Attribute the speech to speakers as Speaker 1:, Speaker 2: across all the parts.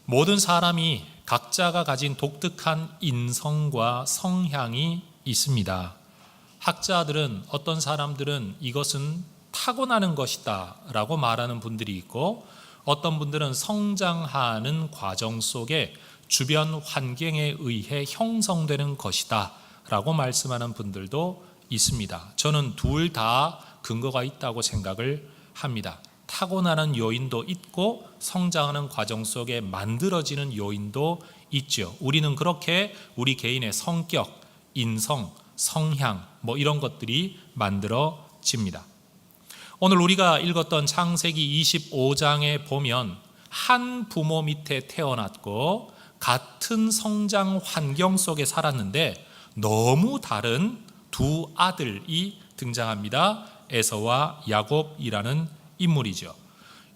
Speaker 1: 모든 사람이 각자가 가진 독특한 인성과 성향이 있습니다. 학자들은, 어떤 사람들은 이것은 타고나는 것이다 라고 말하는 분들이 있고, 어떤 분들은 성장하는 과정 속에 주변 환경에 의해 형성되는 것이다 라고 말씀하는 분들도 있습니다. 저는 둘 다 근거가 있다고 생각을 합니다. 타고나는 요인도 있고 성장하는 과정 속에 만들어지는 요인도 있죠. 우리는 그렇게 우리 개인의 성격, 인성, 성향 이런 것들이 만들어집니다. 오늘 우리가 읽었던 창세기 25장에 보면 한 부모 밑에 태어났고 같은 성장 환경 속에 살았는데 너무 다른 두 아들이 등장합니다. 에서와 야곱이라는 인물이죠.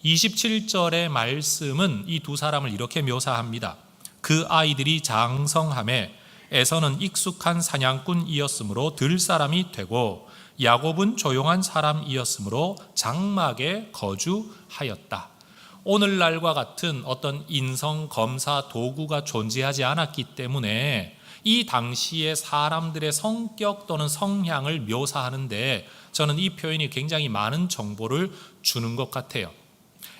Speaker 1: 27절의 말씀은 이 두 사람을 이렇게 묘사합니다. 그 아이들이 장성함에 에서는 익숙한 사냥꾼이었으므로 들 사람이 되고 야곱은 조용한 사람이었으므로 장막에 거주하였다. 오늘날과 같은 어떤 인성 검사 도구가 존재하지 않았기 때문에 이 당시의 사람들의 성격 또는 성향을 묘사하는데 저는 이 표현이 굉장히 많은 정보를 주는 것 같아요.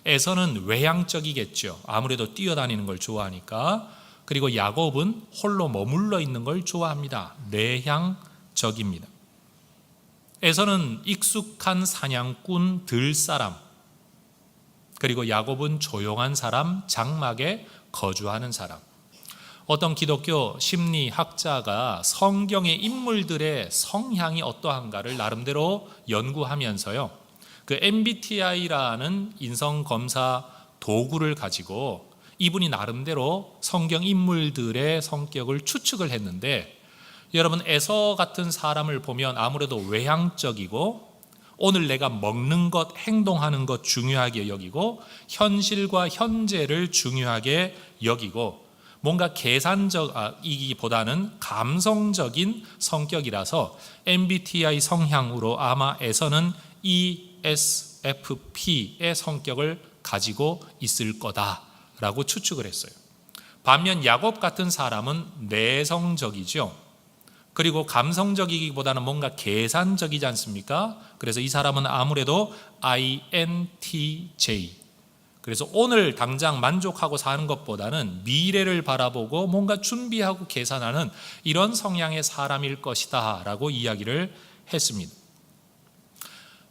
Speaker 1: 에서는 외향적이겠죠. 아무래도 뛰어다니는 걸 좋아하니까. 그리고 야곱은 홀로 머물러 있는 걸 좋아합니다. 내향적입니다. 에서는 익숙한 사냥꾼 들 사람, 그리고 야곱은 조용한 사람, 장막에 거주하는 사람. 어떤 기독교 심리학자가 성경의 인물들의 성향이 어떠한가를 나름대로 연구하면서요, 그 MBTI라는 인성검사 도구를 가지고 이분이 나름대로 성경 인물들의 성격을 추측을 했는데, 여러분 에서 같은 사람을 보면 아무래도 외향적이고 오늘 내가 먹는 것, 행동하는 것 중요하게 여기고 현실과 현재를 중요하게 여기고 뭔가 계산적이기보다는 감성적인 성격이라서 MBTI 성향으로 아마 에서는 ESFP의 성격을 가지고 있을 거다라고 추측을 했어요. 반면 야곱 같은 사람은 내성적이죠. 그리고 감성적이기보다는 뭔가 계산적이지 않습니까? 그래서 이 사람은 아무래도 INTJ. 그래서 오늘 당장 만족하고 사는 것보다는 미래를 바라보고 뭔가 준비하고 계산하는 이런 성향의 사람일 것이다 라고 이야기를 했습니다.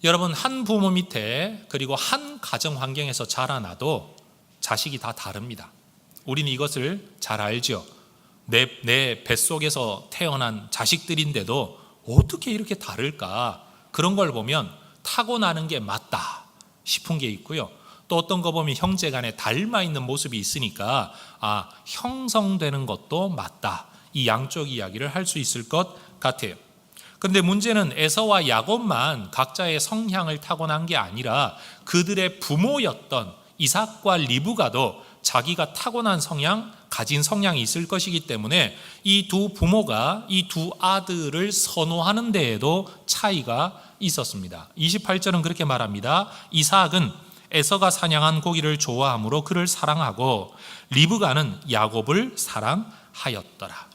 Speaker 1: 여러분, 한 부모 밑에 그리고 한 가정 환경에서 자라나도 자식이 다 다릅니다. 우리는 이것을 잘 알죠. 내 뱃속에서 태어난 자식들인데도 어떻게 이렇게 다를까? 그런 걸 보면 타고나는 게 맞다 싶은 게 있고요. 또 어떤 거 보면 형제 간에 닮아 있는 모습이 있으니까 형성되는 것도 맞다. 이 양쪽 이야기를 할 수 있을 것 같아요. 그런데 문제는 에서와 야곱만 각자의 성향을 타고난 게 아니라 그들의 부모였던 이삭과 리브가도 자기가 타고난 성향, 가진 성향이 있을 것이기 때문에 이 두 부모가 이 두 아들을 선호하는 데에도 차이가 있었습니다. 28절은 그렇게 말합니다. 이삭은 에서가 사냥한 고기를 좋아하므로 그를 사랑하고 리브가는 야곱을 사랑하였더라.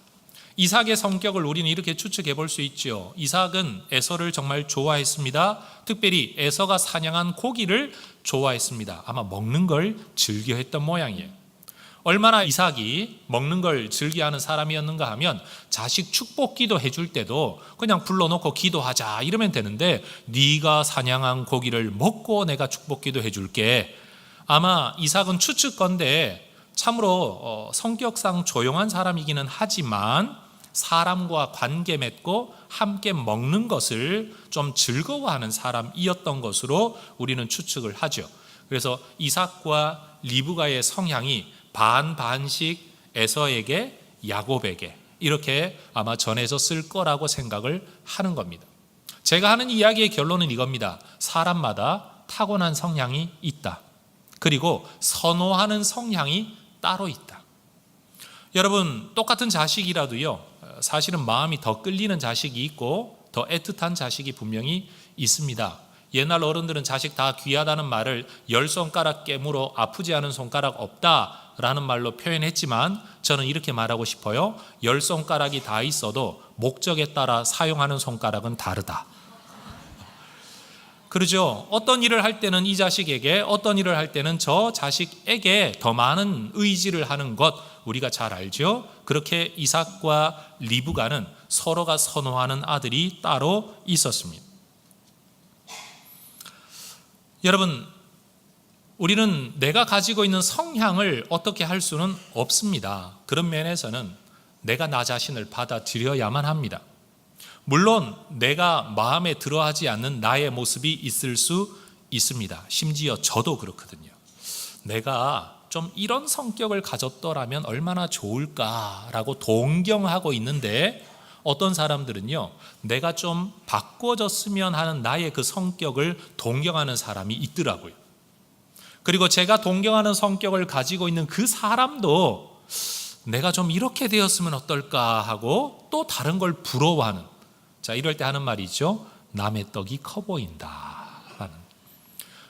Speaker 1: 이삭의 성격을 우리는 이렇게 추측해 볼 수 있죠. 이삭은 에서를 정말 좋아했습니다. 특별히 에서가 사냥한 고기를 좋아했습니다. 아마 먹는 걸 즐겨했던 모양이에요. 얼마나 이삭이 먹는 걸 즐겨하는 사람이었는가 하면 자식 축복 기도 해줄 때도 그냥 불러놓고 기도하자 이러면 되는데, 네가 사냥한 고기를 먹고 내가 축복 기도 해줄게. 아마 이삭은 추측건데 참으로 성격상 조용한 사람이기는 하지만 사람과 관계 맺고 함께 먹는 것을 좀 즐거워하는 사람이었던 것으로 우리는 추측을 하죠. 그래서 이삭과 리브가의 성향이 반반씩 에서에게 야곱에게 이렇게 아마 전해졌을 거라고 생각을 하는 겁니다. 제가 하는 이야기의 결론은 이겁니다. 사람마다 타고난 성향이 있다. 그리고 선호하는 성향이 따로 있다. 여러분, 똑같은 자식이라도요, 사실은 마음이 더 끌리는 자식이 있고 더 애틋한 자식이 분명히 있습니다. 옛날 어른들은 자식 다 귀하다는 말을 10손가락 깨물어 아프지 않은 손가락 없다 라는 말로 표현했지만 저는 이렇게 말하고 싶어요. 10손가락이 다 있어도 목적에 따라 사용하는 손가락은 다르다. 그러죠. 어떤 일을 할 때는 이 자식에게, 어떤 일을 할 때는 저 자식에게 더 많은 의지를 하는 것 우리가 잘 알죠. 그렇게 이삭과 리브가는 서로가 선호하는 아들이 따로 있었습니다. 여러분, 우리는 내가 가지고 있는 성향을 어떻게 할 수는 없습니다. 그런 면에서는 내가 나 자신을 받아들여야만 합니다. 물론 내가 마음에 들어하지 않는 나의 모습이 있을 수 있습니다. 심지어 저도 그렇거든요. 내가 좀 이런 성격을 가졌더라면 얼마나 좋을까라고 동경하고 있는데 어떤 사람들은요, 내가 좀 바꿔졌으면 하는 나의 그 성격을 동경하는 사람이 있더라고요. 그리고 제가 동경하는 성격을 가지고 있는 그 사람도 내가 좀 이렇게 되었으면 어떨까 하고 또 다른 걸 부러워하는, 자, 이럴 때 하는 말이 있죠. 남의 떡이 커 보인다 라는.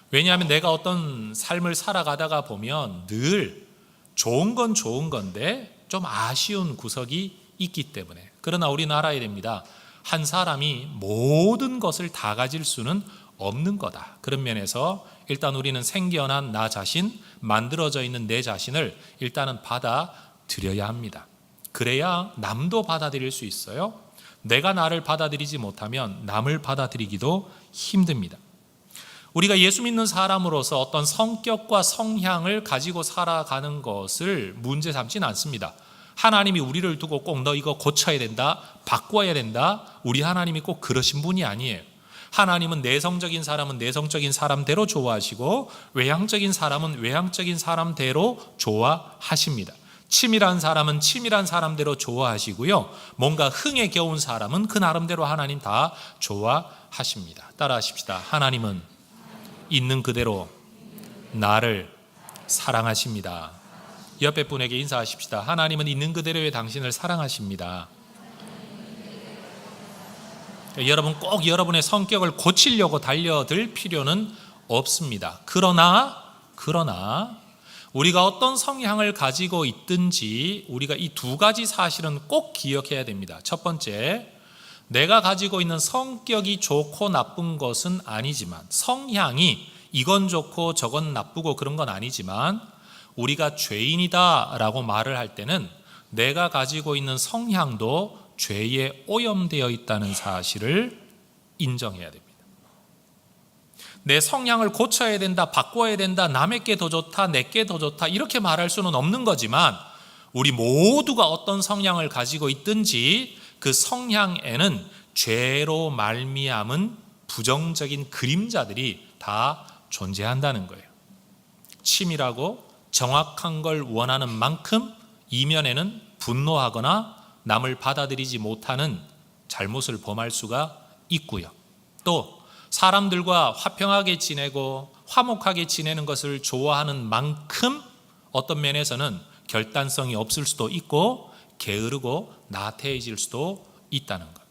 Speaker 1: 왜냐하면 내가 어떤 삶을 살아가다가 보면 늘 좋은 건 좋은 건데 좀 아쉬운 구석이 있기 때문에. 그러나 우리는 알아야 됩니다. 한 사람이 모든 것을 다 가질 수는 없는 거다. 그런 면에서 일단 우리는 생겨난 나 자신, 만들어져 있는 내 자신을 일단은 받아들여야 합니다. 그래야 남도 받아들일 수 있어요. 내가 나를 받아들이지 못하면 남을 받아들이기도 힘듭니다. 우리가 예수 믿는 사람으로서 어떤 성격과 성향을 가지고 살아가는 것을 문제 삼지는 않습니다. 하나님이 우리를 두고 꼭 너 이거 고쳐야 된다, 바꿔야 된다, 우리 하나님이 꼭 그러신 분이 아니에요. 하나님은 내성적인 사람은 내성적인 사람대로 좋아하시고 외향적인 사람은 외향적인 사람대로 좋아하십니다. 치밀한 사람은 치밀한 사람대로 좋아하시고요, 뭔가 흥에 겨운 사람은 그 나름대로 하나님 다 좋아하십니다. 따라하십시다. 하나님은 있는 그대로 나를 사랑하십니다. 옆에 분에게 인사하십시다. 하나님은 있는 그대로의 당신을 사랑하십니다. 여러분, 꼭 여러분의 성격을 고치려고 달려들 필요는 없습니다. 그러나 우리가 어떤 성향을 가지고 있든지 우리가 이 두 가지 사실은 꼭 기억해야 됩니다. 첫 번째, 내가 가지고 있는 성격이 좋고 나쁜 것은 아니지만, 성향이 이건 좋고 저건 나쁘고 그런 건 아니지만, 우리가 죄인이다 라고 말을 할 때는 내가 가지고 있는 성향도 죄에 오염되어 있다는 사실을 인정해야 됩니다. 내 성향을 고쳐야 된다, 바꿔야 된다, 남에게 더 좋다, 내게 더 좋다 이렇게 말할 수는 없는 거지만, 우리 모두가 어떤 성향을 가지고 있든지 그 성향에는 죄로 말미암은 부정적인 그림자들이 다 존재한다는 거예요. 치밀하고 정확한 걸 원하는 만큼 이면에는 분노하거나 남을 받아들이지 못하는 잘못을 범할 수가 있고요. 또 사람들과 화평하게 지내고 화목하게 지내는 것을 좋아하는 만큼 어떤 면에서는 결단성이 없을 수도 있고 게으르고 나태해질 수도 있다는 것.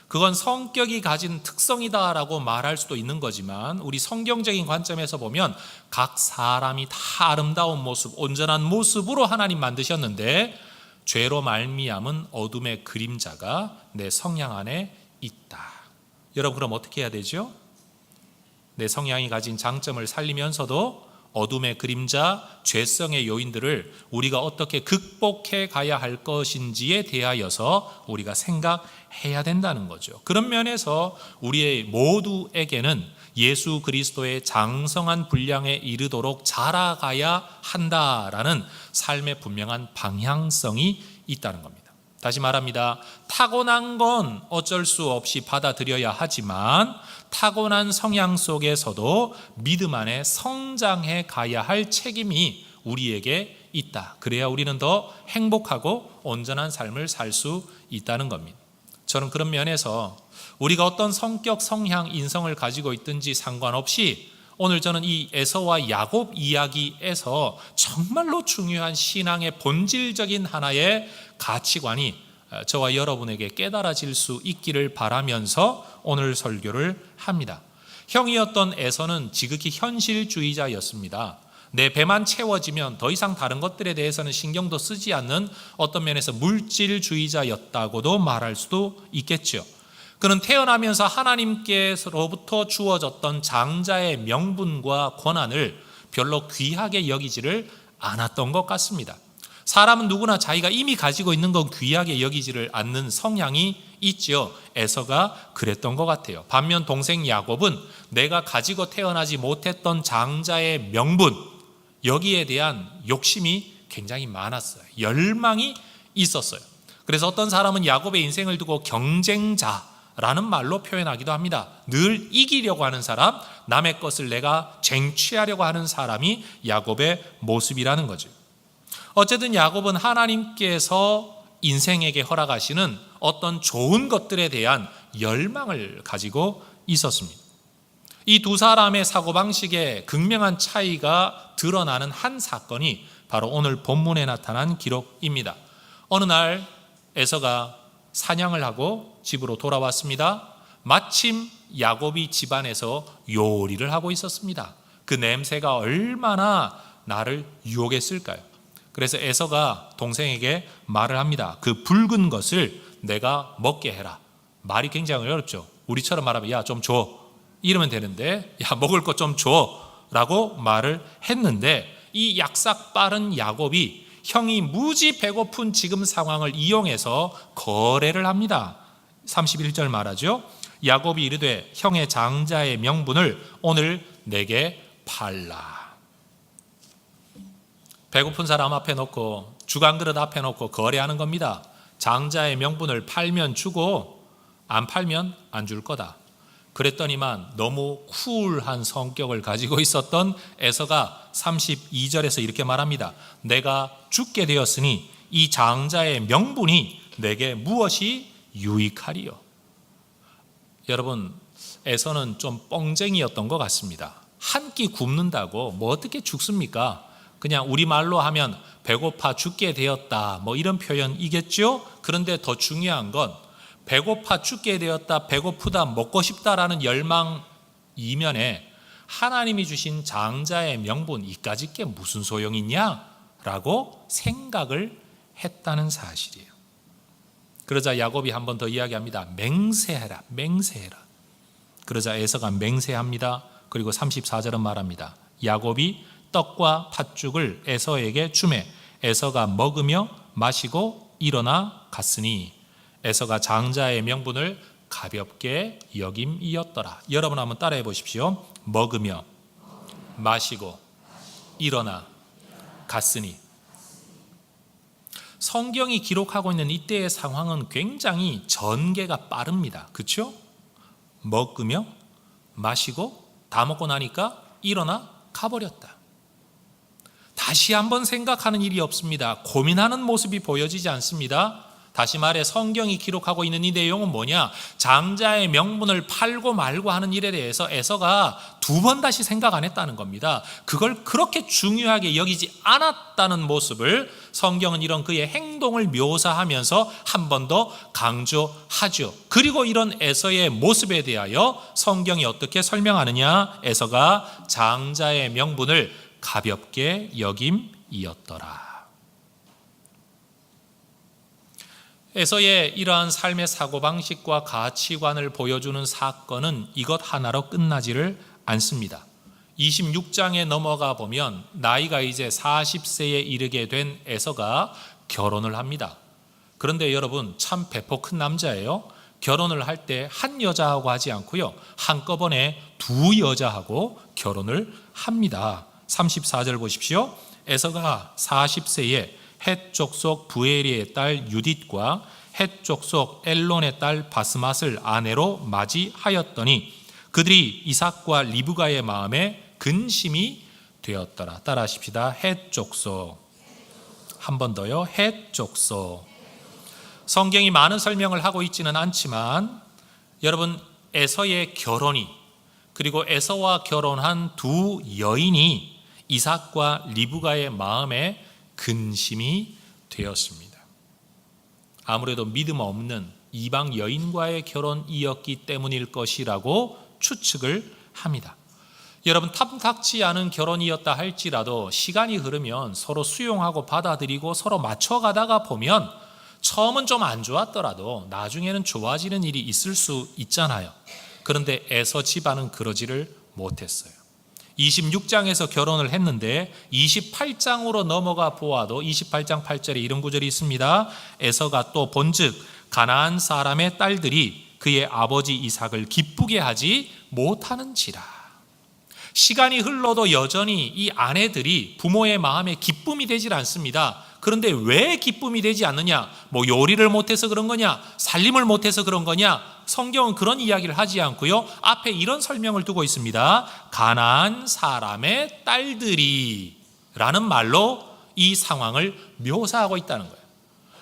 Speaker 1: 그건 성격이 가진 특성이다라고 말할 수도 있는 거지만, 우리 성경적인 관점에서 보면 각 사람이 다 아름다운 모습, 온전한 모습으로 하나님 만드셨는데 죄로 말미암은 어둠의 그림자가 내 성향 안에 있다. 여러분, 그럼 어떻게 해야 되죠? 내 성향이 가진 장점을 살리면서도 어둠의 그림자, 죄성의 요인들을 우리가 어떻게 극복해 가야 할 것인지에 대하여서 우리가 생각해야 된다는 거죠. 그런 면에서 우리의 모두에게는 예수 그리스도의 장성한 분량에 이르도록 자라가야 한다라는 삶의 분명한 방향성이 있다는 겁니다. 다시 말합니다. 타고난 건 어쩔 수 없이 받아들여야 하지만 타고난 성향 속에서도 믿음 안에 성장해 가야 할 책임이 우리에게 있다. 그래야 우리는 더 행복하고 온전한 삶을 살 수 있다는 겁니다. 저는 그런 면에서 우리가 어떤 성격, 성향, 인성을 가지고 있든지 상관없이 오늘 저는 이 에서와 야곱 이야기에서 정말로 중요한 신앙의 본질적인 하나의 가치관이 저와 여러분에게 깨달아질 수 있기를 바라면서 오늘 설교를 합니다. 형이었던 에서는 지극히 현실주의자였습니다. 내 배만 채워지면 더 이상 다른 것들에 대해서는 신경도 쓰지 않는 어떤 면에서 물질주의자였다고도 말할 수도 있겠죠. 그는 태어나면서 하나님께로부터 주어졌던 장자의 명분과 권한을 별로 귀하게 여기지를 않았던 것 같습니다. 사람은 누구나 자기가 이미 가지고 있는 건 귀하게 여기지를 않는 성향이 있지요. 에서가 그랬던 것 같아요. 반면 동생 야곱은 내가 가지고 태어나지 못했던 장자의 명분, 여기에 대한 욕심이 굉장히 많았어요. 열망이 있었어요. 그래서 어떤 사람은 야곱의 인생을 두고 경쟁자라는 말로 표현하기도 합니다. 늘 이기려고 하는 사람, 남의 것을 내가 쟁취하려고 하는 사람이 야곱의 모습이라는 거죠. 어쨌든 야곱은 하나님께서 인생에게 허락하시는 어떤 좋은 것들에 대한 열망을 가지고 있었습니다. 이 두 사람의 사고방식에 극명한 차이가 드러나는 한 사건이 바로 오늘 본문에 나타난 기록입니다. 어느 날 에서가 사냥을 하고 집으로 돌아왔습니다. 마침 야곱이 집안에서 요리를 하고 있었습니다. 그 냄새가 얼마나 나를 유혹했을까요? 그래서 에서가 동생에게 말을 합니다. 그 붉은 것을 내가 먹게 해라. 말이 굉장히 어렵죠. 우리처럼 말하면 야, 좀 줘. 이러면 되는데 야, 먹을 것 좀 줘. 라고 말을 했는데 이 약삭 빠른 야곱이 형이 무지 배고픈 지금 상황을 이용해서 거래를 합니다. 31절 말하죠. 야곱이 이르되 형의 장자의 명분을 오늘 내게 팔라. 배고픈 사람 앞에 놓고 죽 한 그릇 앞에 놓고 거래하는 겁니다. 장자의 명분을 팔면 주고 안 팔면 안 줄 거다. 그랬더니만 너무 쿨한 성격을 가지고 있었던 에서가 32절에서 이렇게 말합니다. 내가 죽게 되었으니 이 장자의 명분이 내게 무엇이 유익하리요. 여러분, 에서는 좀 뻥쟁이였던 것 같습니다. 한 끼 굶는다고 뭐 어떻게 죽습니까? 그냥 우리말로 하면 배고파 죽게 되었다, 뭐 이런 표현이겠죠. 그런데 더 중요한 건 배고파 죽게 되었다, 배고프다, 먹고 싶다라는 열망 이면에 하나님이 주신 장자의 명분, 이까짓 게 무슨 소용이 있냐라고 생각을 했다는 사실이에요. 그러자 야곱이 한 번 더 이야기합니다. 맹세해라, 맹세해라. 그러자 에서가 맹세합니다. 그리고 34절은 말합니다. 야곱이 떡과 팥죽을 에서에게 주매 에서가 먹으며 마시고 일어나 갔으니 에서가 장자의 명분을 가볍게 여김이었더라. 여러분 한번 따라해 보십시오. 먹으며 마시고 일어나 갔으니. 성경이 기록하고 있는 이때의 상황은 굉장히 전개가 빠릅니다. 그렇죠? 먹으며 마시고 다 먹고 나니까 일어나 가버렸다. 다시 한번 생각하는 일이 없습니다. 고민하는 모습이 보여지지 않습니다. 다시 말해 성경이 기록하고 있는 이 내용은 뭐냐? 장자의 명분을 팔고 말고 하는 일에 대해서 에서가 두 번 다시 생각 안 했다는 겁니다. 그걸 그렇게 중요하게 여기지 않았다는 모습을 성경은 이런 그의 행동을 묘사하면서 한 번 더 강조하죠. 그리고 이런 에서의 모습에 대하여 성경이 어떻게 설명하느냐? 에서가 장자의 명분을 가볍게 여김이었더라. 에서의 이러한 삶의 사고방식과 가치관을 보여주는 사건은 이것 하나로 끝나지를 않습니다. 26장에 넘어가 보면 나이가 이제 40세에 이르게 된 에서가 결혼을 합니다. 그런데 여러분, 참 배포 큰 남자예요. 결혼을 할 때 한 여자하고 하지 않고요, 한꺼번에 두 여자하고 결혼을 합니다. 34절 보십시오. 에서가 40세에 헷 족속 부에리의 딸 유딧과 헷 족속 엘론의 딸 바스맛을 아내로 맞이하였더니 그들이 이삭과 리브가의 마음에 근심이 되었더라. 따라하십시다. 헷 족속. 한 번 더요. 헷 족속. 성경이 많은 설명을 하고 있지는 않지만 여러분, 에서의 결혼이, 그리고 에서와 결혼한 두 여인이 이삭과 리브가의 마음에 근심이 되었습니다. 아무래도 믿음 없는 이방 여인과의 결혼이었기 때문일 것이라고 추측을 합니다. 여러분, 탐탁치 않은 결혼이었다 할지라도 시간이 흐르면 서로 수용하고 받아들이고 서로 맞춰가다가 보면 처음은 좀 안 좋았더라도 나중에는 좋아지는 일이 있을 수 있잖아요. 그런데 에서 집안은 그러지를 못했어요. 26장에서 결혼을 했는데 28장으로 넘어가 보아도 28장 8절에 이런 구절이 있습니다. 에서가 또 본즉 가나안 사람의 딸들이 그의 아버지 이삭을 기쁘게 하지 못하는지라. 시간이 흘러도 여전히 이 아내들이 부모의 마음에 기쁨이 되질 않습니다. 그런데 왜 기쁨이 되지 않느냐? 뭐 요리를 못해서 그런 거냐? 살림을 못해서 그런 거냐? 성경은 그런 이야기를 하지 않고요. 앞에 이런 설명을 두고 있습니다. 가나안 사람의 딸들이 라는 말로 이 상황을 묘사하고 있다는 거예요.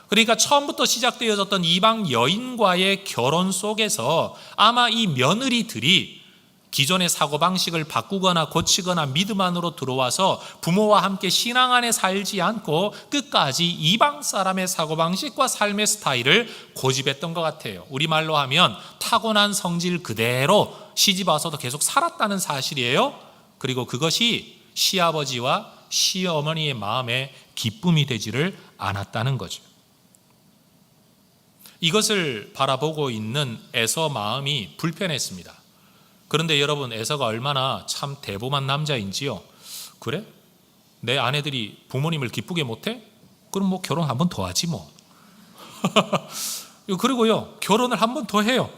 Speaker 1: 그러니까 처음부터 시작되어졌던 이방 여인과의 결혼 속에서 아마 이 며느리들이 기존의 사고방식을 바꾸거나 고치거나 믿음 안으로 들어와서 부모와 함께 신앙 안에 살지 않고 끝까지 이방 사람의 사고방식과 삶의 스타일을 고집했던 것 같아요. 우리말로 하면 타고난 성질 그대로 시집 와서도 계속 살았다는 사실이에요. 그리고 그것이 시아버지와 시어머니의 마음에 기쁨이 되지를 않았다는 거죠. 이것을 바라보고 있는 에서 마음이 불편했습니다. 그런데 여러분, 에서가 얼마나 참 대범한 남자인지요. 그래? 내 아내들이 부모님을 기쁘게 못해? 그럼 뭐 결혼 한 번 더 하지 뭐. 그리고요, 결혼을 한 번 더 해요.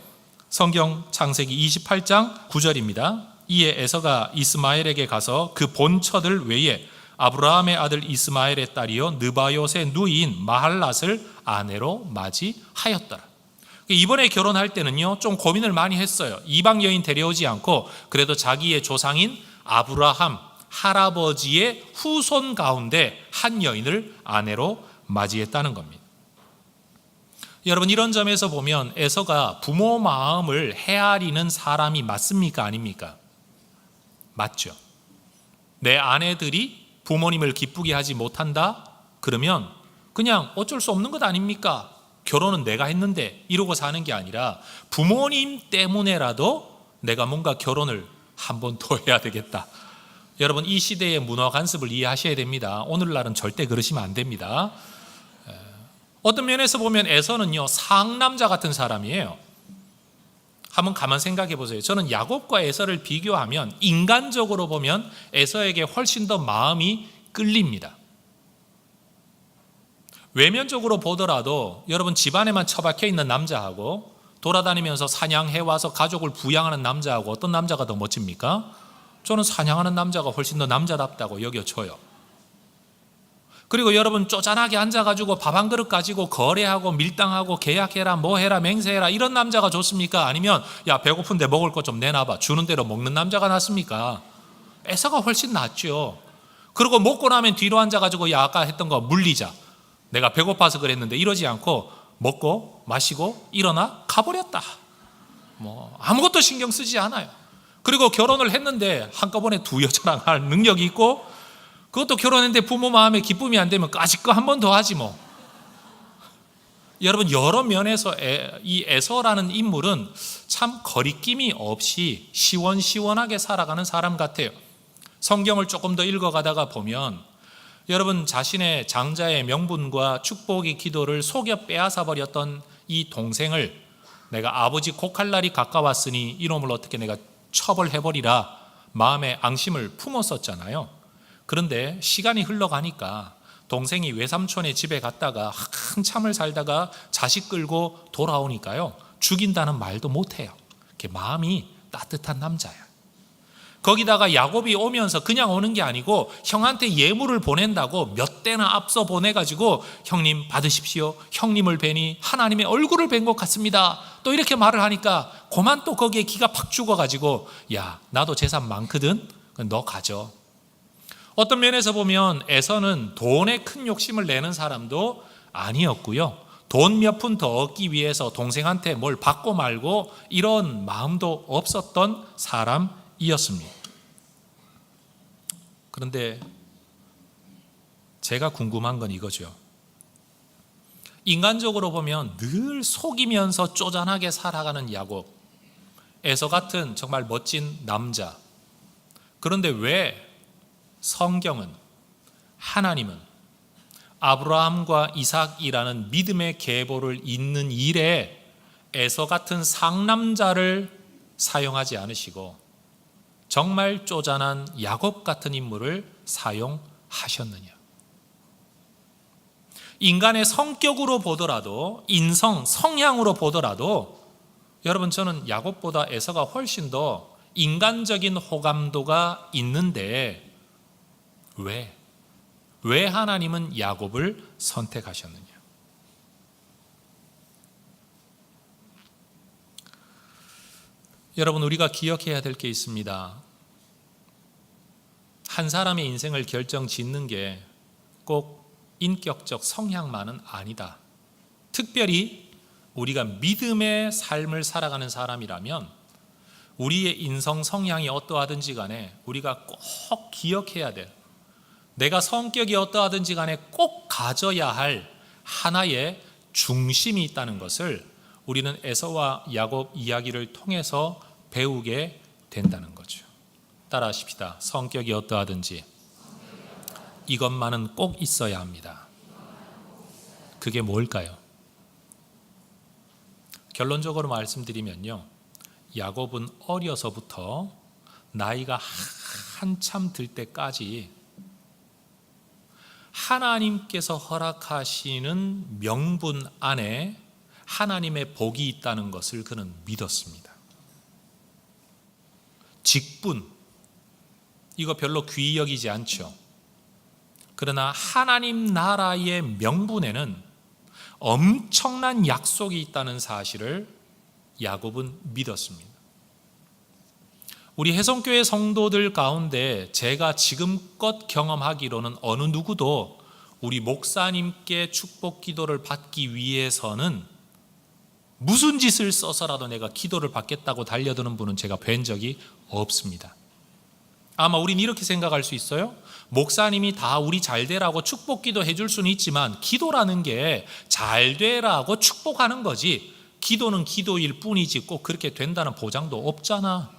Speaker 1: 성경 창세기 28장 9절입니다. 이에 에서가 이스마엘에게 가서 그 본처들 외에 아브라함의 아들 이스마엘의 딸이요 느바요의 누이인 마할랏을 아내로 맞이하였더라. 이번에 결혼할 때는요, 좀 고민을 많이 했어요. 이방 여인 데려오지 않고 그래도 자기의 조상인 아브라함 할아버지의 후손 가운데 한 여인을 아내로 맞이했다는 겁니다. 여러분, 이런 점에서 보면 에서가 부모 마음을 헤아리는 사람이 맞습니까? 아닙니까? 맞죠. 내 아내들이 부모님을 기쁘게 하지 못한다? 그러면 그냥 어쩔 수 없는 것 아닙니까? 결혼은 내가 했는데 이러고 사는 게 아니라 부모님 때문에라도 내가 뭔가 결혼을 한 번 더 해야 되겠다. 여러분, 이 시대의 문화 관습을 이해하셔야 됩니다. 오늘날은 절대 그러시면 안 됩니다. 어떤 면에서 보면 에서는요, 상남자 같은 사람이에요. 한번 가만 생각해 보세요. 저는 야곱과 에서를 비교하면 인간적으로 보면 에서에게 훨씬 더 마음이 끌립니다. 외면적으로 보더라도 여러분, 집안에만 처박혀 있는 남자하고 돌아다니면서 사냥해 와서 가족을 부양하는 남자하고 어떤 남자가 더 멋집니까? 저는 사냥하는 남자가 훨씬 더 남자답다고 여겨져요. 그리고 여러분, 쪼잔하게 앉아가지고 밥 한 그릇 가지고 거래하고 밀당하고 계약해라 뭐 해라 맹세해라 이런 남자가 좋습니까? 아니면 야, 배고픈데 먹을 것 좀 내놔봐 주는 대로 먹는 남자가 낫습니까? 에서가 훨씬 낫죠. 그리고 먹고 나면 뒤로 앉아가지고 야, 아까 했던 거 물리자, 내가 배고파서 그랬는데 이러지 않고 먹고 마시고 일어나 가버렸다. 뭐 아무것도 신경 쓰지 않아요. 그리고 결혼을 했는데 한꺼번에 두 여자랑 할 능력이 있고, 그것도 결혼했는데 부모 마음에 기쁨이 안 되면 까짓 거 한 번 더 하지 뭐. 여러분, 여러 면에서 이 에서라는 인물은 참 거리낌이 없이 시원시원하게 살아가는 사람 같아요. 성경을 조금 더 읽어가다가 보면 여러분, 자신의 장자의 명분과 축복의 기도를 속여 빼앗아 버렸던 이 동생을 내가 아버지 곡할 날이 가까웠으니 이놈을 어떻게 내가 처벌해버리라 마음에 앙심을 품었었잖아요. 그런데 시간이 흘러가니까 동생이 외삼촌의 집에 갔다가 한참을 살다가 자식 끌고 돌아오니까요, 죽인다는 말도 못해요. 이렇게 마음이 따뜻한 남자예요. 거기다가 야곱이 오면서 그냥 오는 게 아니고 형한테 예물을 보낸다고 몇 대나 앞서 보내가지고 형님 받으십시오, 형님을 뵈니 하나님의 얼굴을 뵌 것 같습니다, 또 이렇게 말을 하니까 그만 또 거기에 기가 팍 죽어가지고 야, 나도 재산 많거든, 너 가져. 어떤 면에서 보면 에서는 돈에 큰 욕심을 내는 사람도 아니었고요, 돈 몇 푼 더 얻기 위해서 동생한테 뭘 받고 말고 이런 마음도 없었던 사람이었습니다. 그런데 제가 궁금한 건 이거죠. 인간적으로 보면 늘 속이면서 쪼잔하게 살아가는 야곱, 에서 같은 정말 멋진 남자, 그런데 왜 성경은, 하나님은 아브라함과 이삭이라는 믿음의 계보를 잇는 일에 에서 같은 상남자를 사용하지 않으시고 정말 쪼잔한 야곱 같은 인물을 사용하셨느냐? 인간의 성격으로 보더라도, 인성, 성향으로 보더라도 여러분, 저는 야곱보다 에서가 훨씬 더 인간적인 호감도가 있는데 왜 하나님은 야곱을 선택하셨느냐? 여러분, 우리가 기억해야 될 게 있습니다. 한 사람의 인생을 결정짓는 게 꼭 인격적 성향만은 아니다. 특별히 우리가 믿음의 삶을 살아가는 사람이라면 우리의 인성 성향이 어떠하든지 간에 우리가 꼭 기억해야 될, 내가 성격이 어떠하든지 간에 꼭 가져야 할 하나의 중심이 있다는 것을 우리는 에서와 야곱 이야기를 통해서 배우게 된다는 거죠. 따라하십시다. 성격이 어떠하든지 이것만은 꼭 있어야 합니다. 그게 뭘까요? 결론적으로 말씀드리면요, 야곱은 어려서부터 나이가 한참 들 때까지 하나님께서 허락하시는 명분 안에 하나님의 복이 있다는 것을 그는 믿었습니다. 직분, 이거 별로 귀히 여기지 않죠. 그러나 하나님 나라의 명분에는 엄청난 약속이 있다는 사실을 야곱은 믿었습니다. 우리 혜성교회 성도들 가운데 제가 지금껏 경험하기로는 어느 누구도 우리 목사님께 축복 기도를 받기 위해서는 무슨 짓을 써서라도 내가 기도를 받겠다고 달려드는 분은 제가 뵌 적이 없습니다. 아마 우린 이렇게 생각할 수 있어요. 목사님이 다 우리 잘 되라고 축복 기도 해줄 수는 있지만 기도라는 게 잘 되라고 축복하는 거지, 기도는 기도일 뿐이지 꼭 그렇게 된다는 보장도 없잖아.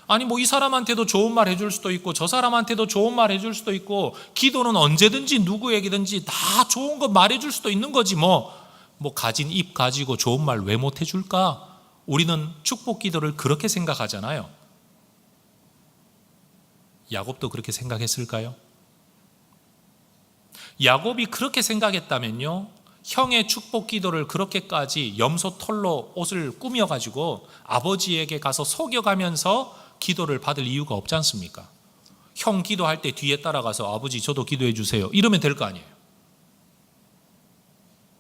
Speaker 1: 아니 뭐 이 사람한테도 좋은 말 해줄 수도 있고 저 사람한테도 좋은 말 해줄 수도 있고, 기도는 언제든지 누구에게든지 다 좋은 거 말해줄 수도 있는 거지 뭐 가진 입 가지고 좋은 말 왜 못 해줄까? 우리는 축복 기도를 그렇게 생각하잖아요. 야곱도 그렇게 생각했을까요? 야곱이 그렇게 생각했다면요, 형의 축복 기도를 그렇게까지 염소 털로 옷을 꾸며가지고 아버지에게 가서 속여가면서 기도를 받을 이유가 없지 않습니까? 형 기도할 때 뒤에 따라가서 아버지 저도 기도해 주세요 이러면 될 거 아니에요.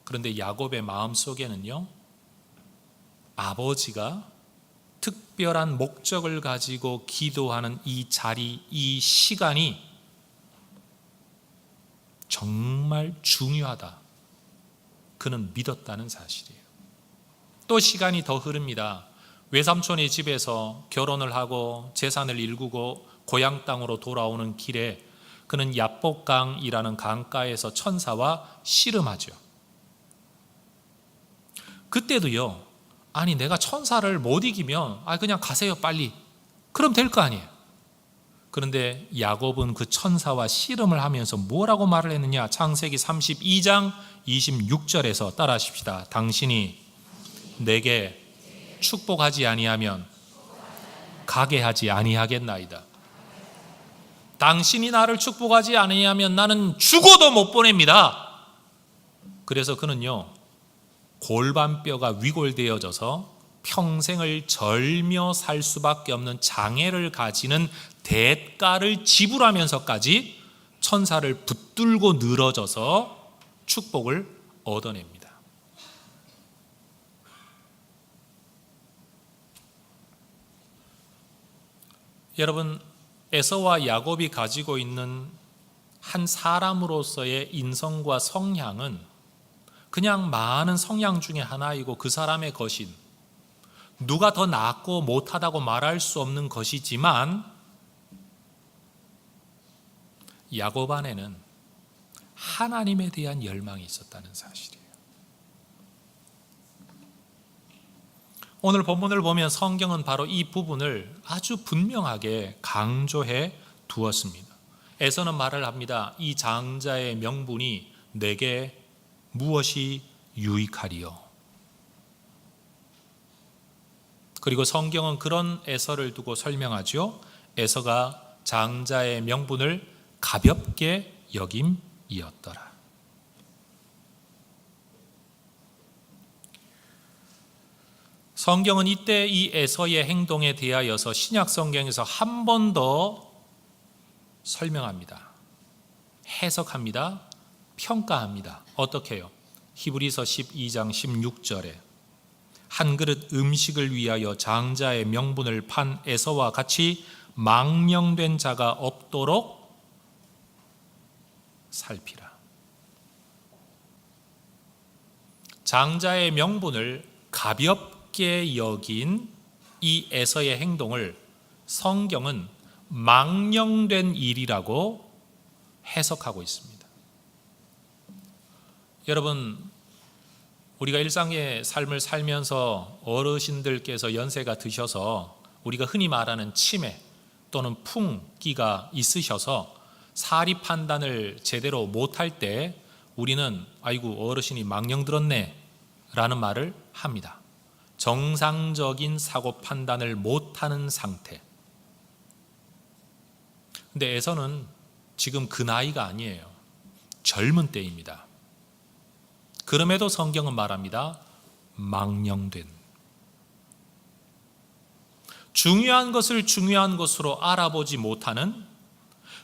Speaker 1: 그런데 야곱의 마음속에는요, 아버지가 특별한 목적을 가지고 기도하는 이 자리, 이 시간이 정말 중요하다, 그는 믿었다는 사실이에요. 또 시간이 더 흐릅니다. 외삼촌의 집에서 결혼을 하고 재산을 일구고 고향 땅으로 돌아오는 길에 그는 야복강이라는 강가에서 천사와 씨름하죠. 그때도요, 아니 내가 천사를 못 이기면 그냥 가세요 빨리, 그럼 될 거 아니에요. 그런데 야곱은 그 천사와 씨름을 하면서 뭐라고 말을 했느냐? 창세기 32장 26절에서 따라하십시다. 당신이 내게 축복하지 아니하면 가게 하지 아니하겠나이다. 당신이 나를 축복하지 아니하면 나는 죽어도 못 보냅니다. 그래서 그는요, 골반뼈가 위골되어져서 평생을 절며 살 수밖에 없는 장애를 가지는 대가를 지불하면서까지 천사를 붙들고 늘어져서 축복을 얻어냅니다. 여러분, 에서와 야곱이 가지고 있는 한 사람으로서의 인성과 성향은 그냥 많은 성향 중에 하나이고 그 사람의 것인, 누가 더 낫고 못하다고 말할 수 없는 것이지만 야곱 안에는 하나님에 대한 열망이 있었다는 사실이에요. 오늘 본문을 보면 성경은 바로 이 부분을 아주 분명하게 강조해 두었습니다. 에서는 말을 합니다. 이 장자의 명분이 내게 무엇이 유익하리요. 그리고 성경은 그런 에서를 두고 설명하죠. 에서가 장자의 명분을 가볍게 여김이었더라. 성경은 이때 이 에서의 행동에 대하여서 신약 성경에서 한 번 더 설명합니다. 해석합니다. 평가합니다. 어떻게 해요? 히브리서 12장 16절에 한 그릇 음식을 위하여 장자의 명분을 판 에서와 같이 망령된 자가 없도록 살피라. 장자의 명분을 가볍게 여긴 이 에서의 행동을 성경은 망령된 일이라고 해석하고 있습니다. 여러분, 우리가 일상의 삶을 살면서 어르신들께서 연세가 드셔서 우리가 흔히 말하는 치매 또는 풍기가 있으셔서 사리 판단을 제대로 못할 때 우리는 아이고 어르신이 망령 들었네 라는 말을 합니다. 정상적인 사고 판단을 못하는 상태. 근데 에서는 지금 그 나이가 아니에요. 젊은 때입니다. 그럼에도 성경은 말합니다. 망령된. 중요한 것을 중요한 것으로 알아보지 못하는,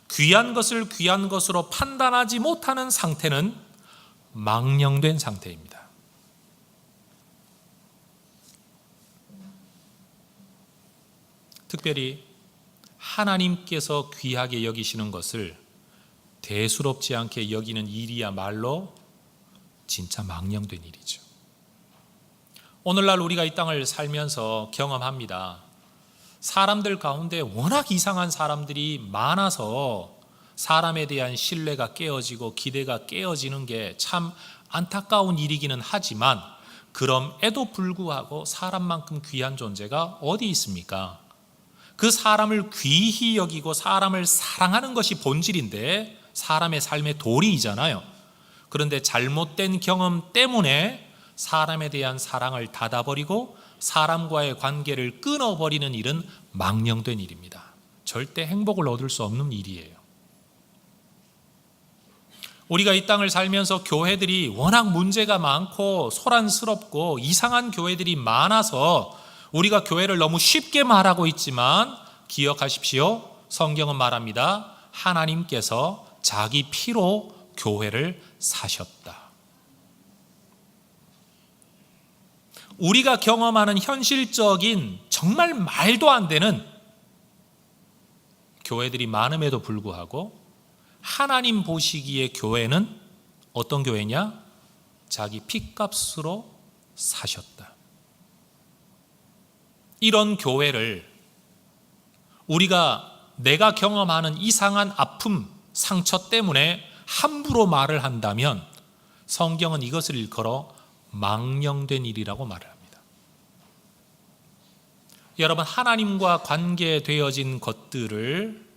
Speaker 1: 귀한 것을 귀한 것으로 판단하지 못하는 상태는 망령된 상태입니다. 특별히 하나님께서 귀하게 여기시는 것을 대수롭지 않게 여기는 일이야말로 진짜 망령된 일이죠. 오늘날 우리가 이 땅을 살면서 경험합니다. 사람들 가운데 워낙 이상한 사람들이 많아서 사람에 대한 신뢰가 깨어지고 기대가 깨어지는 게 참 안타까운 일이기는 하지만 그럼에도 불구하고 사람만큼 귀한 존재가 어디 있습니까? 그 사람을 귀히 여기고 사람을 사랑하는 것이 본질인데 사람의 삶의 도리이잖아요. 그런데 잘못된 경험 때문에 사람에 대한 사랑을 닫아버리고 사람과의 관계를 끊어버리는 일은 망령된 일입니다. 절대 행복을 얻을 수 없는 일이에요. 우리가 이 땅을 살면서 교회들이 워낙 문제가 많고 소란스럽고 이상한 교회들이 많아서 우리가 교회를 너무 쉽게 말하고 있지만 기억하십시오. 성경은 말합니다. 하나님께서 자기 피로 교회를 사셨다. 우리가 경험하는 현실적인 정말 말도 안 되는 교회들이 많음에도 불구하고 하나님 보시기에 교회는 어떤 교회냐? 자기 피값으로 사셨다. 이런 교회를 우리가 내가 경험하는 이상한 아픔, 상처 때문에 함부로 말을 한다면 성경은 이것을 일컬어 망령된 일이라고 말을 합니다. 여러분, 하나님과 관계되어진 것들을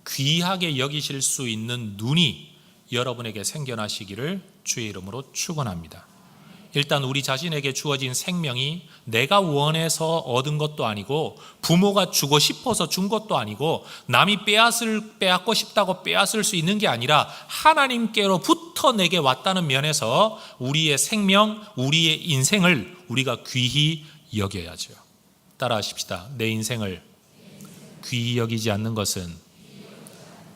Speaker 1: 귀하게 여기실 수 있는 눈이 여러분에게 생겨나시기를 주의 이름으로 축원합니다. 일단 우리 자신에게 주어진 생명이 내가 원해서 얻은 것도 아니고 부모가 주고 싶어서 준 것도 아니고 남이 빼앗고 싶다고 빼앗을 수 있는 게 아니라 하나님께로부터 내게 왔다는 면에서 우리의 생명, 우리의 인생을 우리가 귀히 여겨야죠. 따라하십시다. 내 인생을 귀히 여기지 않는 것은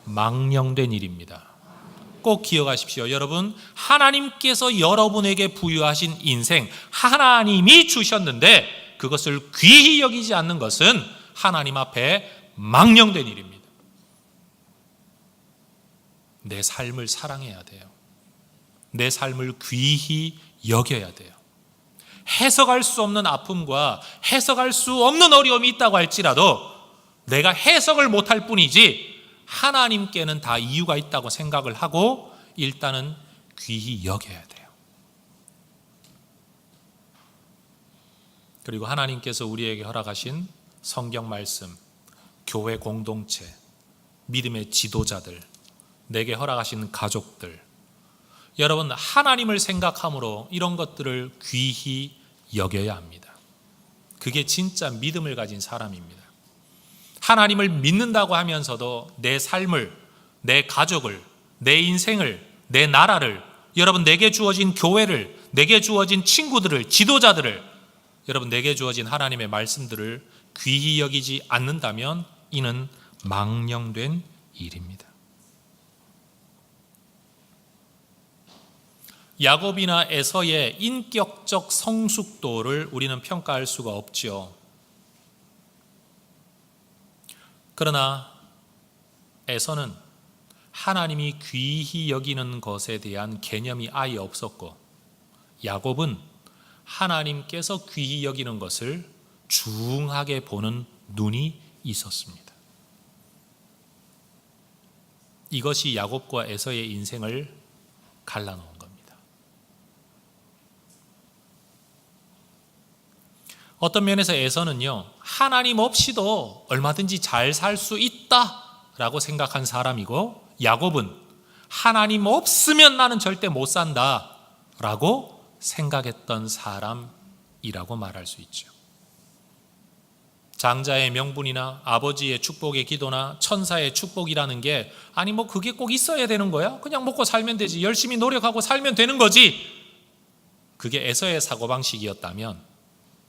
Speaker 1: 망령된 일입니다. 꼭 기억하십시오. 여러분, 하나님께서 여러분에게 부여하신 인생, 하나님이 주셨는데 그것을 귀히 여기지 않는 것은 하나님 앞에 망령된 일입니다. 내 삶을 사랑해야 돼요. 내 삶을 귀히 여겨야 돼요. 해석할 수 없는 아픔과 해석할 수 없는 어려움이 있다고 할지라도 내가 해석을 못할 뿐이지 하나님께는 다 이유가 있다고 생각을 하고 일단은 귀히 여겨야 돼요. 그리고 하나님께서 우리에게 허락하신 성경 말씀, 교회 공동체, 믿음의 지도자들, 내게 허락하신 가족들, 여러분 하나님을 생각함으로 이런 것들을 귀히 여겨야 합니다. 그게 진짜 믿음을 가진 사람입니다. 하나님을 믿는다고 하면서도 내 삶을, 내 가족을, 내 인생을, 내 나라를, 여러분 내게 주어진 교회를, 내게 주어진 친구들을, 지도자들을, 여러분 내게 주어진 하나님의 말씀들을 귀히 여기지 않는다면 이는 망령된 일입니다. 야곱이나 에서의 인격적 성숙도를 우리는 평가할 수가 없죠. 그러나 에서는 하나님이 귀히 여기는 것에 대한 개념이 아예 없었고, 야곱은 하나님께서 귀히 여기는 것을 중하게 보는 눈이 있었습니다. 이것이 야곱과 에서의 인생을 갈라놓은 겁니다. 어떤 면에서 에서는요, 하나님 없이도 얼마든지 잘 살 수 있다라고 생각한 사람이고, 야곱은 하나님 없으면 나는 절대 못 산다라고 생각했던 사람이라고 말할 수 있죠. 장자의 명분이나 아버지의 축복의 기도나 천사의 축복이라는 게 아니 뭐 그게 꼭 있어야 되는 거야? 그냥 먹고 살면 되지. 열심히 노력하고 살면 되는 거지. 그게 에서의 사고방식이었다면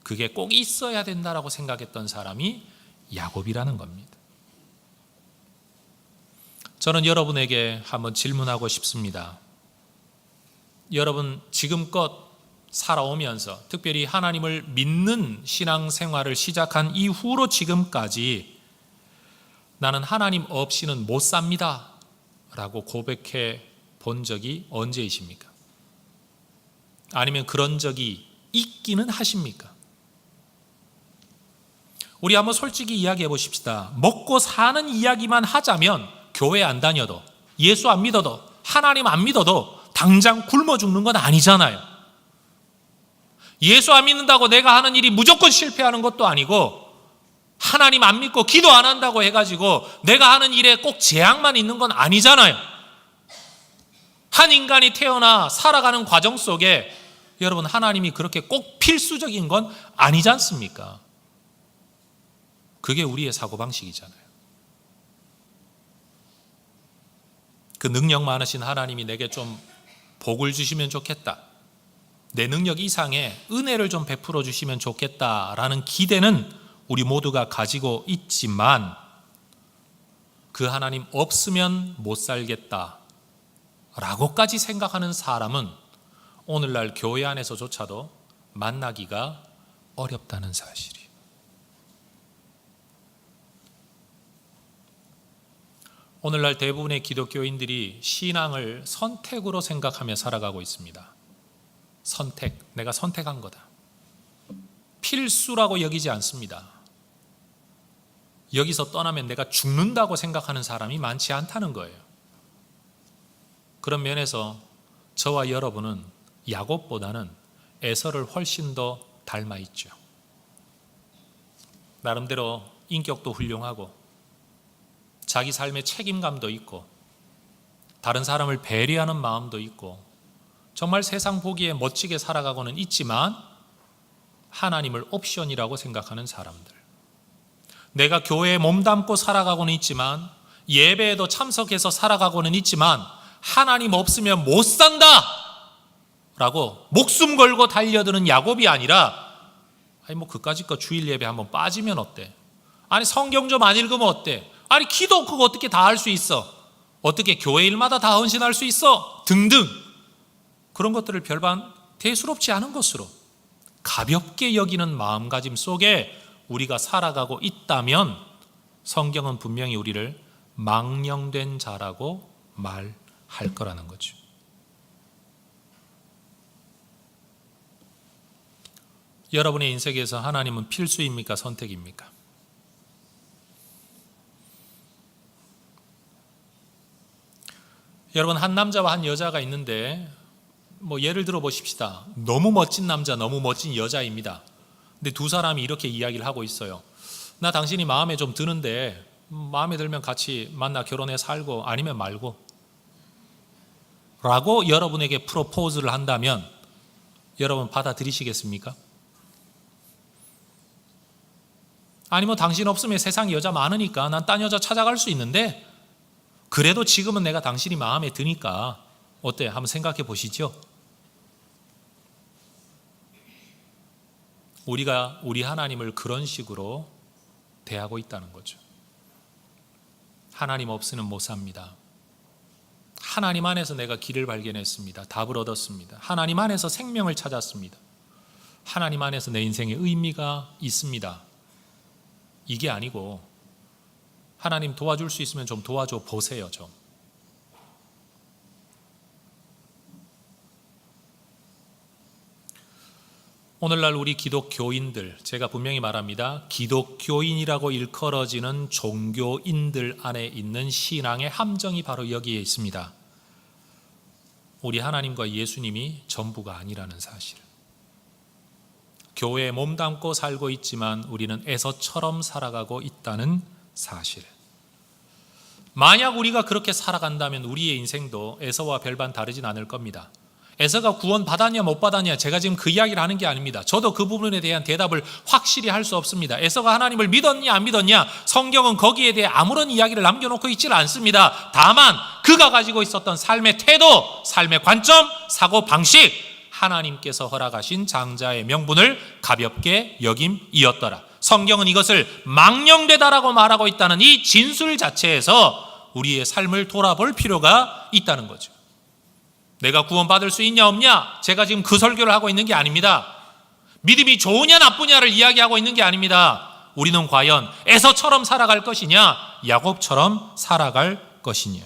Speaker 1: 그게 꼭 있어야 된다라고 생각했던 사람이 야곱이라는 겁니다. 저는 여러분에게 한번 질문하고 싶습니다. 여러분 지금껏 살아오면서 특별히 하나님을 믿는 신앙생활을 시작한 이후로 지금까지 나는 하나님 없이는 못 삽니다 라고 고백해 본 적이 언제이십니까? 아니면 그런 적이 있기는 하십니까? 우리 한번 솔직히 이야기해 보십시다. 먹고 사는 이야기만 하자면 교회 안 다녀도, 예수 안 믿어도, 하나님 안 믿어도 당장 굶어 죽는 건 아니잖아요. 예수 안 믿는다고 내가 하는 일이 무조건 실패하는 것도 아니고, 하나님 안 믿고 기도 안 한다고 해가지고 내가 하는 일에 꼭 재앙만 있는 건 아니잖아요. 한 인간이 태어나 살아가는 과정 속에 여러분 하나님이 그렇게 꼭 필수적인 건 아니지 않습니까? 그게 우리의 사고방식이잖아요. 그 능력 많으신 하나님이 내게 좀 복을 주시면 좋겠다, 내 능력 이상의 은혜를 좀 베풀어 주시면 좋겠다라는 기대는 우리 모두가 가지고 있지만, 그 하나님 없으면 못 살겠다 라고까지 생각하는 사람은 오늘날 교회 안에서조차도 만나기가 어렵다는 사실이에요. 오늘날 대부분의 기독교인들이 신앙을 선택으로 생각하며 살아가고 있습니다. 선택, 내가 선택한 거다. 필수라고 여기지 않습니다. 여기서 떠나면 내가 죽는다고 생각하는 사람이 많지 않다는 거예요. 그런 면에서 저와 여러분은 야곱보다는 에서를 훨씬 더 닮아 있죠. 나름대로 인격도 훌륭하고 자기 삶의 책임감도 있고 다른 사람을 배려하는 마음도 있고 정말 세상 보기에 멋지게 살아가고는 있지만 하나님을 옵션이라고 생각하는 사람들, 내가 교회에 몸담고 살아가고는 있지만 예배에도 참석해서 살아가고는 있지만 하나님 없으면 못 산다 라고 목숨 걸고 달려드는 야곱이 아니라, 아니 뭐 그까짓 거 주일 예배 한번 빠지면 어때? 아니 성경 좀 안 읽으면 어때? 아니 기도 그거 어떻게 다 할 수 있어? 어떻게 교회 일마다 다 헌신할 수 있어? 등등 그런 것들을 별반 대수롭지 않은 것으로 가볍게 여기는 마음가짐 속에 우리가 살아가고 있다면 성경은 분명히 우리를 망령된 자라고 말할 거라는 거죠. 여러분의 인생에서 하나님은 필수입니까? 선택입니까? 여러분 한 남자와 한 여자가 있는데 뭐 예를 들어 보십시다. 너무 멋진 남자, 너무 멋진 여자입니다. 근데 두 사람이 이렇게 이야기를 하고 있어요. 나 당신이 마음에 좀 드는데 마음에 들면 같이 만나 결혼해 살고 아니면 말고 라고 여러분에게 프로포즈를 한다면 여러분 받아들이시겠습니까? 아니면 당신 없으면 세상에 여자 많으니까 난 딴 여자 찾아갈 수 있는데 그래도 지금은 내가 당신이 마음에 드니까 어때? 한번 생각해 보시죠. 우리가 우리 하나님을 그런 식으로 대하고 있다는 거죠. 하나님 없이는 못 삽니다. 하나님 안에서 내가 길을 발견했습니다. 답을 얻었습니다. 하나님 안에서 생명을 찾았습니다. 하나님 안에서 내 인생에 의미가 있습니다. 이게 아니고 하나님 도와줄 수 있으면 좀 도와줘 보세요. 좀. 오늘날 우리 기독교인들, 제가 분명히 말합니다. 기독교인이라고 일컬어지는 종교인들 안에 있는 신앙의 함정이 바로 여기에 있습니다. 우리 하나님과 예수님이 전부가 아니라는 사실. 교회에 몸담고 살고 있지만 우리는 에서처럼 살아가고 있다는 사실. 만약 우리가 그렇게 살아간다면 우리의 인생도 에서와 별반 다르진 않을 겁니다. 에서가 구원 받았냐 못 받았냐 제가 지금 그 이야기를 하는 게 아닙니다. 저도 그 부분에 대한 대답을 확실히 할 수 없습니다. 에서가 하나님을 믿었냐 안 믿었냐 성경은 거기에 대해 아무런 이야기를 남겨놓고 있지는 않습니다. 다만 그가 가지고 있었던 삶의 태도, 삶의 관점, 사고방식, 하나님께서 허락하신 장자의 명분을 가볍게 여김이었더라. 성경은 이것을 망령되다라고 말하고 있다는 이 진술 자체에서 우리의 삶을 돌아볼 필요가 있다는 거죠. 내가 구원받을 수 있냐 없냐 제가 지금 그 설교를 하고 있는 게 아닙니다. 믿음이 좋으냐 나쁘냐를 이야기하고 있는 게 아닙니다. 우리는 과연 에서처럼 살아갈 것이냐 야곱처럼 살아갈 것이냐.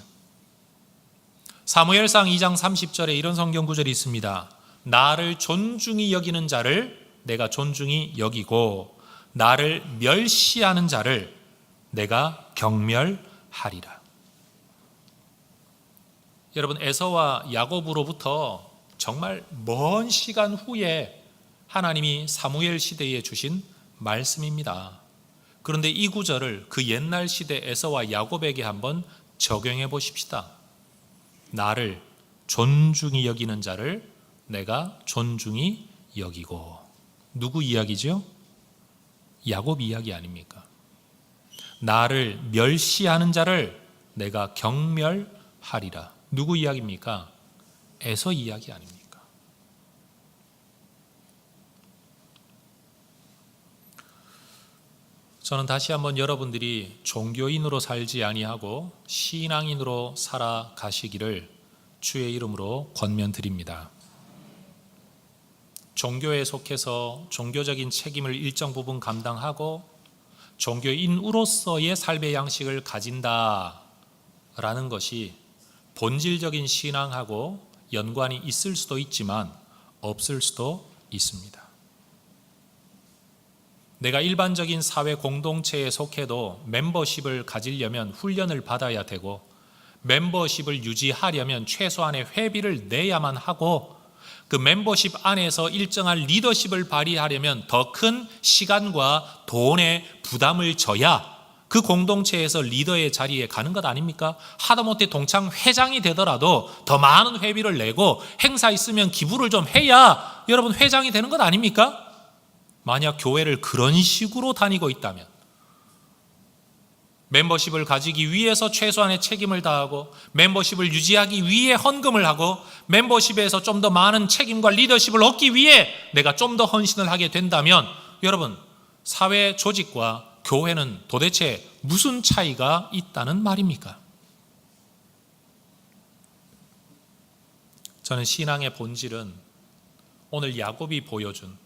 Speaker 1: 사무엘상 2장 30절에 이런 성경 구절이 있습니다. 나를 존중히 여기는 자를 내가 존중히 여기고 나를 멸시하는 자를 내가 경멸하리라. 여러분 에서와 야곱으로부터 정말 먼 시간 후에 하나님이 사무엘 시대에 주신 말씀입니다. 그런데 이 구절을 그 옛날 시대 에서와 야곱에게 한번 적용해 보십시다. 나를 존중히 여기는 자를 내가 존중히 여기고. 누구 이야기죠? 야곱 이야기 아닙니까? 나를 멸시하는 자를 내가 경멸하리라. 누구 이야기입니까? 에서 이야기 아닙니까? 저는 다시 한번 여러분들이 종교인으로 살지 아니하고 신앙인으로 살아가시기를 주의 이름으로 권면드립니다. 종교에 속해서 종교적인 책임을 일정 부분 감당하고 종교인으로서의 삶의 양식을 가진다라는 것이 본질적인 신앙하고 연관이 있을 수도 있지만 없을 수도 있습니다. 내가 일반적인 사회 공동체에 속해도 멤버십을 가지려면 훈련을 받아야 되고 멤버십을 유지하려면 최소한의 회비를 내야만 하고 그 멤버십 안에서 일정한 리더십을 발휘하려면 더 큰 시간과 돈의 부담을 져야 그 공동체에서 리더의 자리에 가는 것 아닙니까? 하다못해 동창 회장이 되더라도 더 많은 회비를 내고 행사 있으면 기부를 좀 해야 여러분 회장이 되는 것 아닙니까? 만약 교회를 그런 식으로 다니고 있다면 멤버십을 가지기 위해서 최소한의 책임을 다하고 멤버십을 유지하기 위해 헌금을 하고 멤버십에서 좀 더 많은 책임과 리더십을 얻기 위해 내가 좀 더 헌신을 하게 된다면 여러분 사회 조직과 교회는 도대체 무슨 차이가 있다는 말입니까? 저는 신앙의 본질은 오늘 야곱이 보여준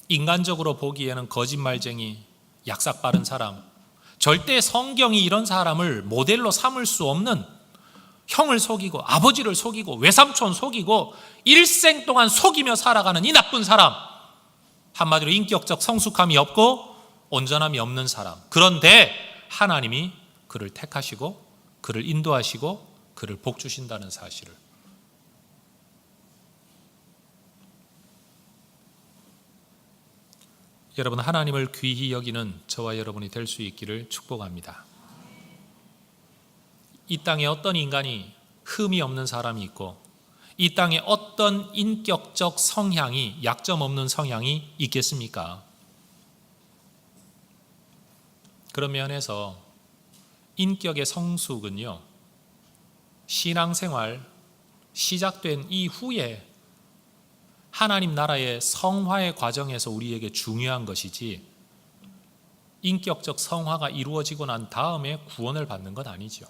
Speaker 1: 인간적으로 보기에는 거짓말쟁이, 약삭 빠른 사람, 절대 성경이 이런 사람을 모델로 삼을 수 없는 형을 속이고 아버지를 속이고 외삼촌 속이고 일생 동안 속이며 살아가는 이 나쁜 사람, 한마디로 인격적 성숙함이 없고 온전함이 없는 사람. 그런데 하나님이 그를 택하시고 그를 인도하시고 그를 복주신다는 사실을 여러분, 하나님을 귀히 여기는 저와 여러분이 될 수 있기를 축복합니다. 이 땅에 어떤 인간이 흠이 없는 사람이 있고 이 땅에 어떤 인격적 성향이, 약점 없는 성향이 있겠습니까? 그런 면에서 인격의 성숙은요, 신앙생활 시작된 이후에 하나님 나라의 성화의 과정에서 우리에게 중요한 것이지, 인격적 성화가 이루어지고 난 다음에 구원을 받는 건 아니죠.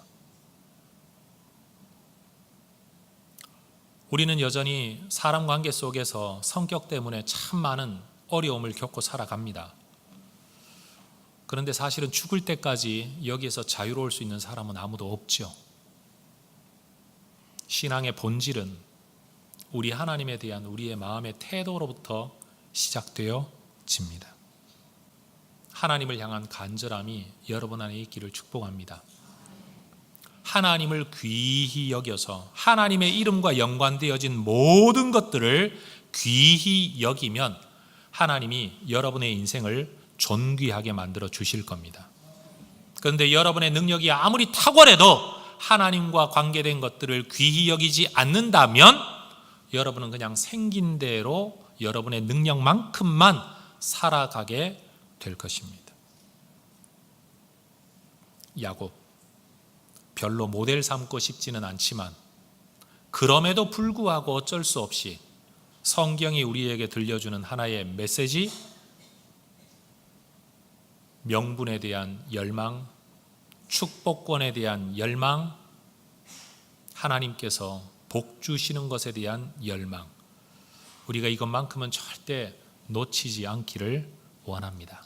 Speaker 1: 우리는 여전히 사람 관계 속에서 성격 때문에 참 많은 어려움을 겪고 살아갑니다. 그런데 사실은 죽을 때까지 여기에서 자유로울 수 있는 사람은 아무도 없죠. 신앙의 본질은 우리 하나님에 대한 우리의 마음의 태도로부터 시작되어집니다. 하나님을 향한 간절함이 여러분 안에 있기를 축복합니다. 하나님을 귀히 여겨서 하나님의 이름과 연관되어진 모든 것들을 귀히 여기면 하나님이 여러분의 인생을 존귀하게 만들어 주실 겁니다. 그런데 여러분의 능력이 아무리 탁월해도 하나님과 관계된 것들을 귀히 여기지 않는다면 여러분은 그냥 생긴 대로 여러분의 능력만큼만 살아가게 될 것입니다. 야곱, 별로 모델 삼고 싶지는 않지만 그럼에도 불구하고 어쩔 수 없이 성경이 우리에게 들려주는 하나의 메시지, 명분에 대한 열망, 축복권에 대한 열망, 하나님께서 복 주시는 것에 대한 열망, 우리가 이것만큼은 절대 놓치지 않기를 원합니다.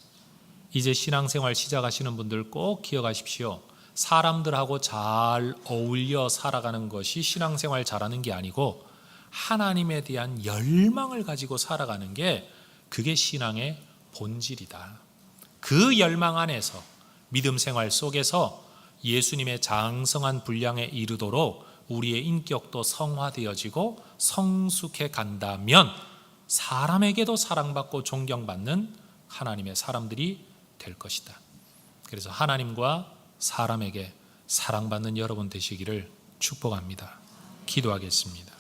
Speaker 1: 이제 신앙생활 시작하시는 분들 꼭 기억하십시오. 사람들하고 잘 어울려 살아가는 것이 신앙생활 잘하는 게 아니고 하나님에 대한 열망을 가지고 살아가는 게 그게 신앙의 본질이다. 그 열망 안에서 믿음 생활 속에서 예수님의 장성한 분량에 이르도록 우리의 인격도 성화되어지고 성숙해 간다면 사람에게도 사랑받고 존경받는 하나님의 사람들이 될 것이다. 그래서 하나님과 사람에게 사랑받는 여러분 되시기를 축복합니다. 기도하겠습니다.